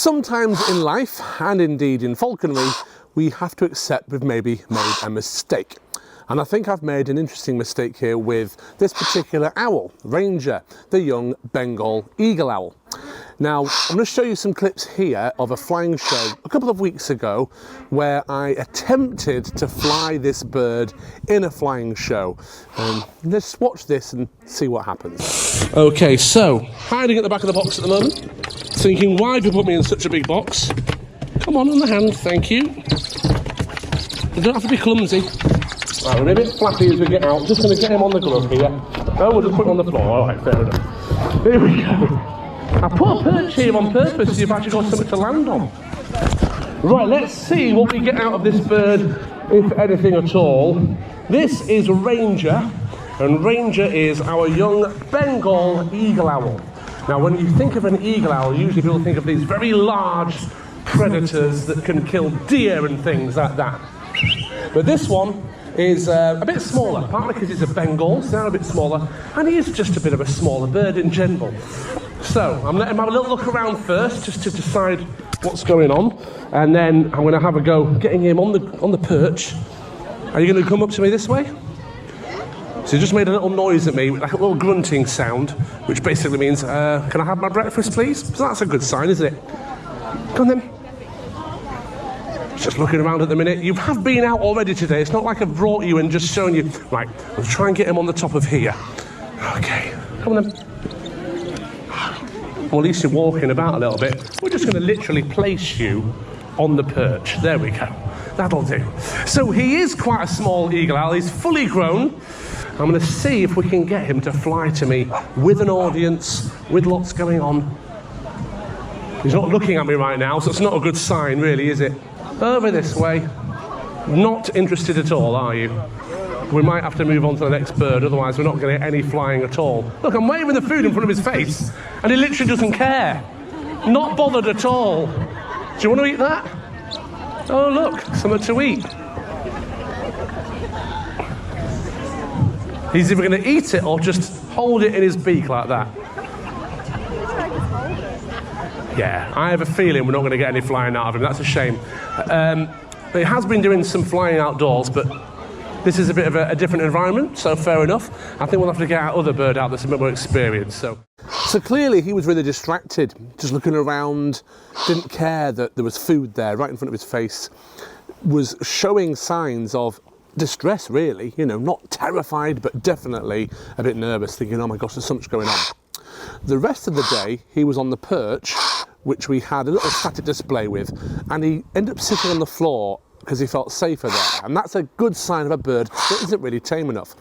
Sometimes in life, and indeed in falconry, we have to accept we've maybe made a mistake. And I think I've made an interesting mistake here with this particular owl, Ranger, the young Bengal eagle owl. Now, I'm going to show you some clips here of a flying show a couple of weeks ago where I attempted to fly this bird in a flying show. Let's watch this and see what happens. Okay, so, hiding at the back of the box at the moment, thinking, why have you put me in such a big box? Come on the hand, thank you. You don't have to be clumsy. Right, we're a bit flappy as we get out. Just going to get him on the glove here. Oh, we'll just put him on the floor. All right, fair enough. Here we go. I put a perch here on purpose so you've actually got something to land on. Right, let's see what we get out of this bird, if anything at all. This is Ranger, and Ranger is our young Bengal eagle owl. Now, when you think of an eagle owl, usually people think of these very large predators that can kill deer and things like that. But this one is a bit smaller, partly because it's a Bengal, so they're a bit smaller, and he is just a bit of a smaller bird in general. So I'm letting him have a little look around first, just to decide what's going on, and then I'm going to have a go getting him on the perch. Are you going to come up to me this way? So he just made a little noise at me, like a little grunting sound, which basically means, can I have my breakfast, please? So that's a good sign, isn't it? Come on then. Just looking around at the minute. You have been out already today. It's not like I've brought you and just shown you. Right, we'll try and get him on the top of here. Okay, come on then. Well, at least you're walking about a little bit. We're just going to literally place you on the perch. There we go. That'll do. So he is quite a small eagle owl. He's fully grown. I'm going to see if we can get him to fly to me with an audience, with lots going on. He's not looking at me right now, so it's not a good sign, really, is it? Over this way. Not interested at all, are you? We might have to move on to the next bird, otherwise we're not going to get any flying at all. Look, I'm waving the food in front of his face, and he literally doesn't care. Not bothered at all. Do you want to eat that? Oh, look, something to eat. He's either going to eat it or just hold it in his beak like that. Yeah, I have a feeling we're not going to get any flying out of him. That's a shame. He has been doing some flying outdoors, but this is a bit of a different environment, so fair enough. I think we'll have to get our other bird out that's a bit more experienced. So clearly he was really distracted, just looking around, didn't care that there was food there right in front of his face, was showing signs of distress, really, you know, not terrified, but definitely a bit nervous, thinking, oh my gosh, there's so much going on. The rest of the day, he was on the perch, which we had a little static display with, and he ended up sitting on the floor because he felt safer there. And that's a good sign of a bird that isn't really tame enough.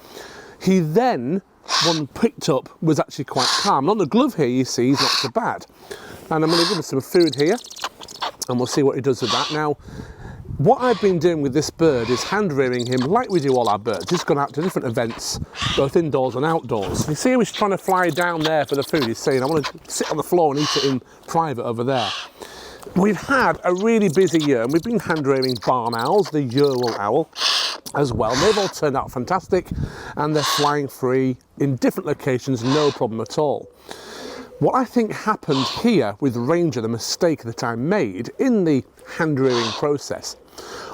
He then, one picked up, was actually quite calm. And on the glove here, you see, he's not so bad. And I'm going to give him some food here, and we'll see what he does with that. Now, what I've been doing with this bird is hand rearing him like we do all our birds. He's gone out to different events, both indoors and outdoors. You see how he's trying to fly down there for the food. He's saying, I want to sit on the floor and eat it in private over there. We've had a really busy year, and we've been hand rearing barn owls, the Ural owl, as well. They've all turned out fantastic, and they're flying free in different locations, no problem at all. What I think happened here with Ranger, the mistake that I made in the hand rearing process,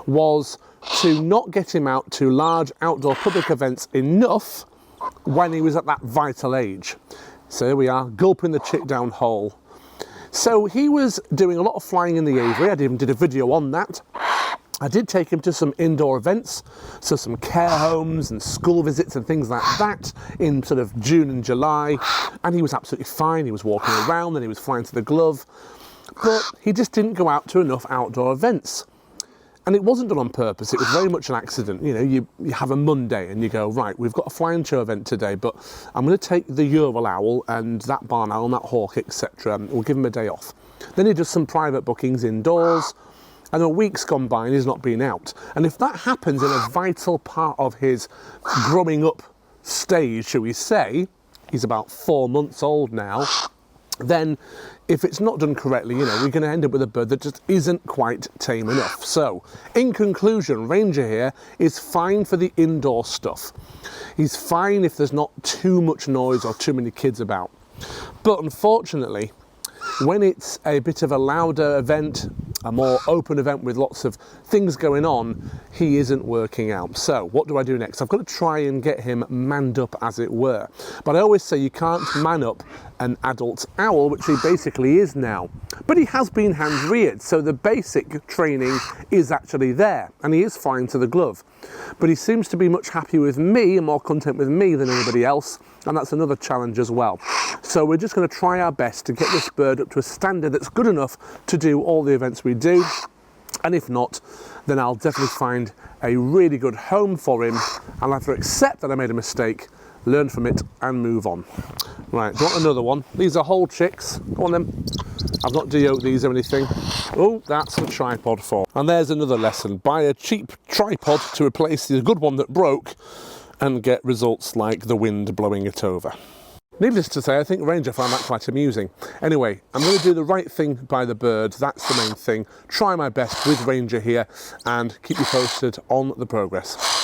was to not get him out to large outdoor public events enough when he was at that vital age. So here we are, gulping the chick down whole. So he was doing a lot of flying in the aviary. I even did a video on that. I did take him to some indoor events, so some care homes and school visits and things like that in sort of June and July, and he was absolutely fine. He was walking around and he was flying to the glove, but he just didn't go out to enough outdoor events. And it wasn't done on purpose, it was very much an accident. You know, you have a Monday and you go, right, we've got a flying show event today, but I'm going to take the Ural owl and that barn owl and that hawk, etc. and we'll give him a day off. Then he does some private bookings indoors, and a week's gone by and he's not been out. And if that happens in a vital part of his growing up stage, shall we say, he's about 4 months old now, then if it's not done correctly, you know, we're going to end up with a bird that just isn't quite tame enough. So, in conclusion, Ranger here is fine for the indoor stuff. He's fine if there's not too much noise or too many kids about. But unfortunately, When it's a bit of a louder event, a more open event with lots of things going on, he isn't working out. So what do I do next? I've got to try and get him manned up, as it were. But I always say you can't man up an adult owl, which he basically is now. But he has been hand-reared, so the basic training is actually there, and he is fine to the glove. But he seems to be much happier with me and more content with me than anybody else, and that's another challenge as well. So we're just going to try our best to get this bird up to a standard that's good enough to do all the events we do, and if not, then I'll definitely find a really good home for him. I'll have to accept that I made a mistake, learn from it, and move on. Right, do you want another one? These are whole chicks. Go on then. I've not de-yoked these or anything. Oh, that's the tripod for. And there's another lesson. Buy a cheap tripod to replace the good one that broke and get results like the wind blowing it over. Needless to say, I think Ranger found that quite amusing. Anyway, I'm going to do the right thing by the bird. That's the main thing. Try my best with Ranger here and keep you posted on the progress.